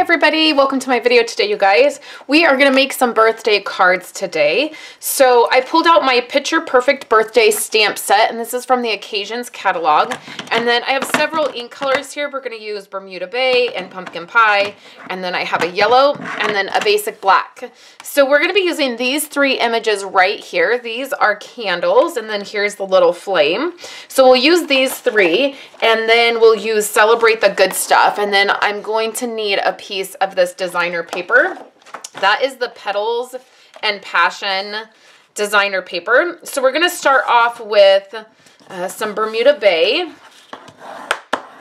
everybody, welcome to my video today, you guys. We are going to make some birthday cards today. So I pulled out my Picture Perfect birthday stamp set, and this is from the Occasions catalog. And then I have several ink colors here. We're going to use Bermuda Bay and Pumpkin Pie, and then I have a yellow and then a basic black. So we're going to be using these three images right here. These are candles, and then here's the little flame. So we'll use these three, and then we'll use Celebrate the Good Stuff, and then I'm going to need a piece of this designer paper. That is the Petals and Passion designer paper. So we're going to start off with some Bermuda Bay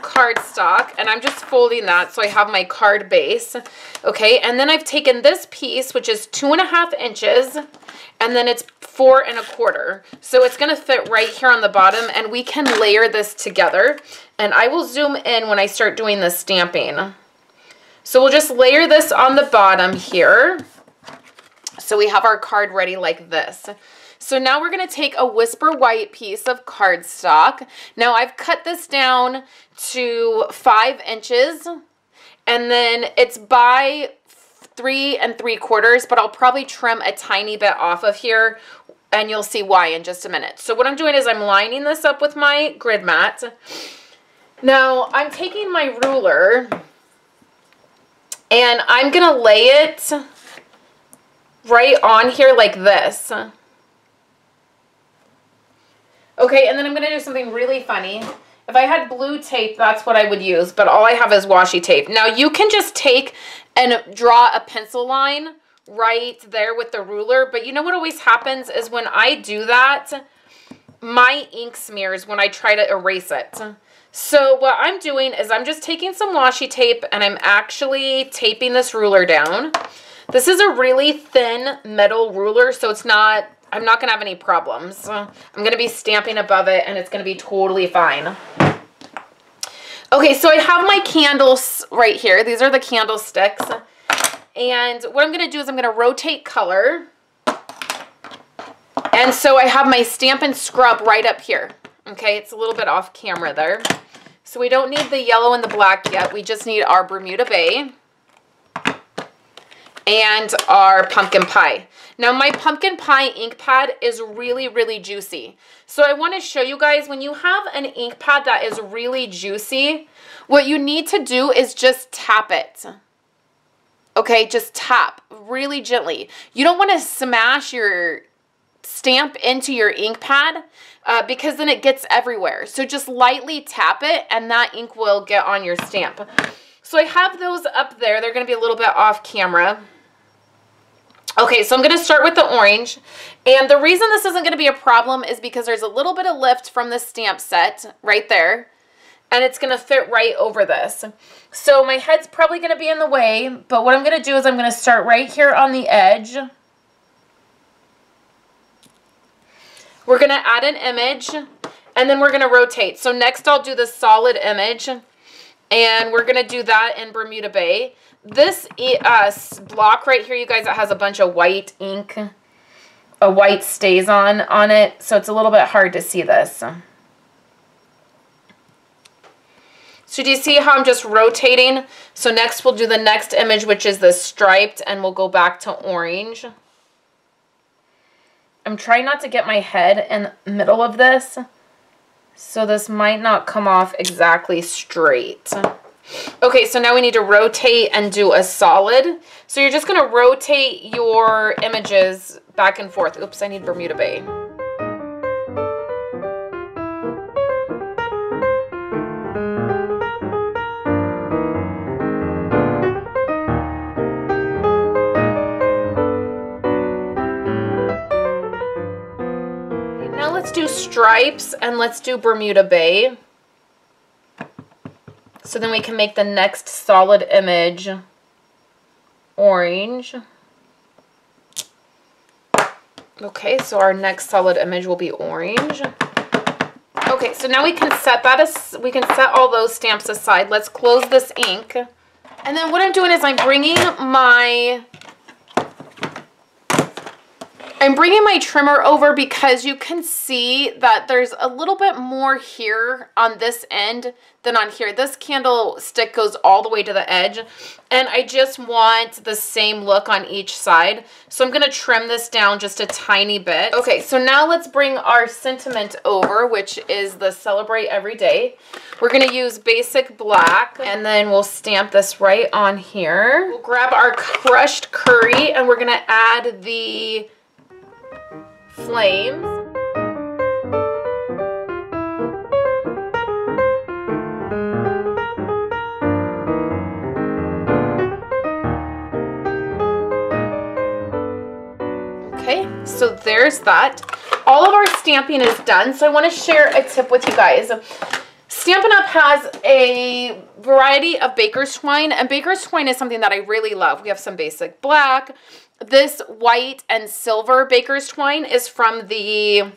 cardstock, and I'm just folding that so I have my card base. Okay, and then I've taken this piece, which is 2.5 inches, and then it's 4 1/4. So it's going to fit right here on the bottom, and we can layer this together. And I will zoom in when I start doing the stamping. So we'll just layer this on the bottom here. So we have our card ready like this. So now we're going to take a Whisper White piece of cardstock. Now I've cut this down to 5 inches, and then it's by 3 3/4, but I'll probably trim a tiny bit off of here, and you'll see why in just a minute. So what I'm doing is I'm lining this up with my grid mat. Now I'm taking my ruler, and I'm going to lay it right on here like this. Okay, and then I'm going to do something really funny. If I had blue tape, that's what I would use, but all I have is washi tape. Now, you can just take and draw a pencil line right there with the ruler, but you know what always happens is when I do that, my ink smears when I try to erase it. So what I'm doing is I'm just taking some washi tape, and I'm actually taping this ruler down. This is a really thin metal ruler, so I'm not going to have any problems. I'm going to be stamping above it, and it's going to be totally fine. Okay, so I have my candles right here. These are the candlesticks. And what I'm going to do is I'm going to rotate color. And so I have my Stampin' Scrub right up here. Okay, it's a little bit off camera there. So we don't need the yellow and the black yet. We just need our Bermuda Bay and our Pumpkin Pie. Now my Pumpkin Pie ink pad is really, really juicy. So I want to show you guys, when you have an ink pad that is really juicy, what you need to do is just tap it. Okay, just tap really gently. You don't want to smash your stamp into your ink pad because then it gets everywhere. So just lightly tap it, and that ink will get on your stamp. So I have those up there. They're going to be a little bit off camera. Okay, so I'm going to start with the orange, and the reason this isn't going to be a problem is because there's a little bit of lift from the stamp set right there, and it's going to fit right over this. So my head's probably going to be in the way, but what I'm going to do is I'm going to start right here on the edge. We're going to add an image, and then we're going to rotate. So next I'll do the solid image, and we're going to do that in Bermuda Bay. This block right here, you guys, it has a bunch of white ink, a white stays on it, so it's a little bit hard to see this. So do you see how I'm just rotating? So next we'll do the next image, which is the striped, and we'll go back to orange. I'm trying not to get my head in the middle of this, so this might not come off exactly straight. Okay, so now we need to rotate and do a solid. So you're just going to rotate your images back and forth. Oops, I need Bermuda Bay. Okay, now let's do stripes, and let's do Bermuda Bay. So then we can make the next solid image orange. Okay, so our next solid image will be orange. Okay, so now we can set that we can set all those stamps aside. Let's close this ink. And then what I'm doing is I'm bringing my I'm bringing my trimmer over because you can see that there's a little bit more here on this end than on here. This candlestick goes all the way to the edge, and I just want the same look on each side. So I'm gonna trim this down just a tiny bit. Okay, so now let's bring our sentiment over, which is the Celebrate Every Day. We're gonna use basic black, and then we'll stamp this right on here. We'll grab our crushed curry, and we're gonna add the flames. Okay, so there's that. All of our stamping is done, so I want to share a tip with you guys. Stampin' Up! Has a variety of baker's twine, and baker's twine is something that I really love. We have some basic black. This white and silver baker's twine is from the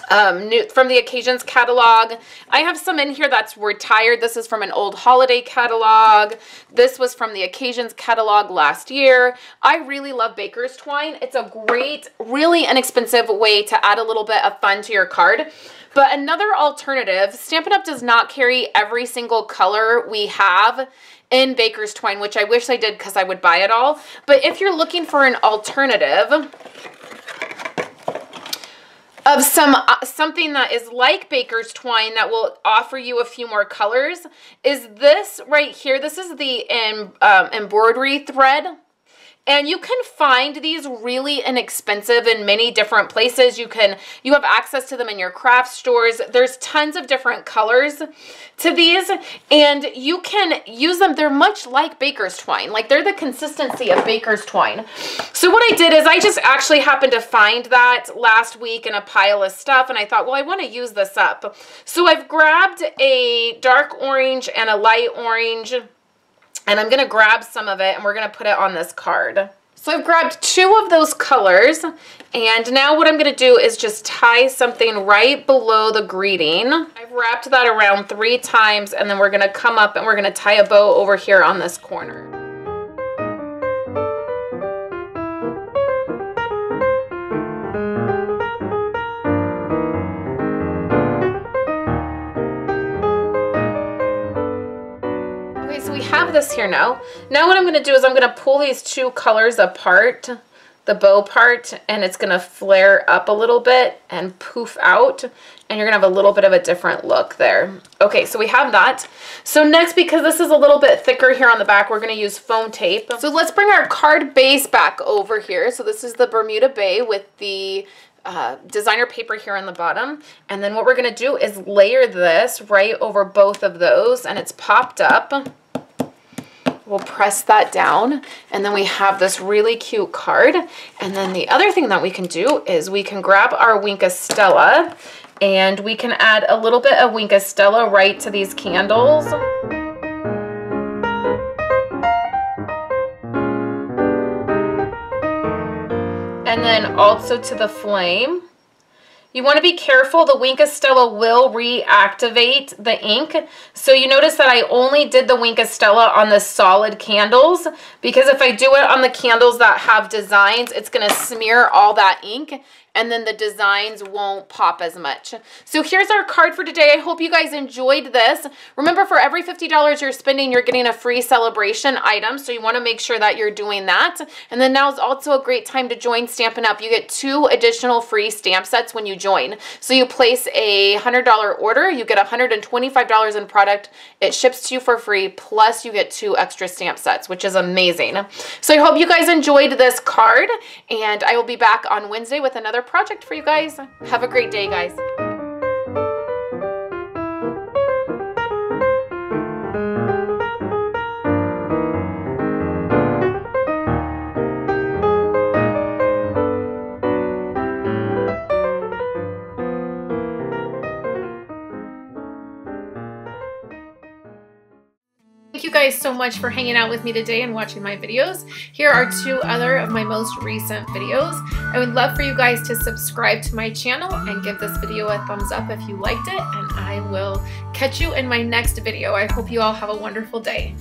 Occasions catalog. I have some in here that's retired. This is from an old holiday catalog. This was from the Occasions catalog last year. I really love baker's twine. It's a great, really inexpensive way to add a little bit of fun to your card. But another alternative, Stampin' Up! Does not carry every single color we have in baker's twine, which I wish I did because I would buy it all. But if you're looking for an alternative of something that is like baker's twine that will offer you a few more colors, is this right here. This is the embroidery thread. And you can find these really inexpensive in many different places. You have access to them in your craft stores. There's tons of different colors to these, and you can use them. They're much like baker's twine. Like, they're the consistency of baker's twine. So what I did is I just actually happened to find that last week in a pile of stuff, and I thought, well, I want to use this up. So I've grabbed a dark orange and a light orange, and I'm gonna grab some of it and we're gonna put it on this card. So I've grabbed 2 of those colors, and now what I'm gonna do is just tie something right below the greeting. I've wrapped that around 3 times, and then we're gonna come up and we're gonna tie a bow over here on this corner. Have this here now. Now what I'm going to do is I'm going to pull these 2 colors apart, the bow part, and it's going to flare up a little bit and poof out, and you're going to have a little bit of a different look there. Okay, so we have that. So next, because this is a little bit thicker here on the back, we're going to use foam tape. So let's bring our card base back over here. So this is the Bermuda Bay with the designer paper here on the bottom, and then what we're going to do is layer this right over both of those, and it's popped up. We'll press that down, and then we have this really cute card. And then the other thing that we can do is we can grab our Wink of Stella, and we can add a little bit of Wink of Stella right to these candles. And then also to the flame. You want to be careful. The Wink of Stella will reactivate the ink. So you notice that I only did the Wink of Stella on the solid candles, because if I do it on the candles that have designs, it's going to smear all that ink, and then the designs won't pop as much. So here's our card for today. I hope you guys enjoyed this. Remember, for every $50 you're spending, you're getting a free celebration item. So you want to make sure that you're doing that. And then now is also a great time to join Stampin' Up. You get 2 additional free stamp sets when you join. So you place a $100 order, you get $125 in product. It ships to you for free, plus you get 2 extra stamp sets, which is amazing. So I hope you guys enjoyed this card, and I will be back on Wednesday with another project for you guys. Have a great day, guys. Thank you guys so much for hanging out with me today and watching my videos. Here are 2 other of my most recent videos. I would love for you guys to subscribe to my channel and give this video a thumbs up if you liked it, and I will catch you in my next video. I hope you all have a wonderful day.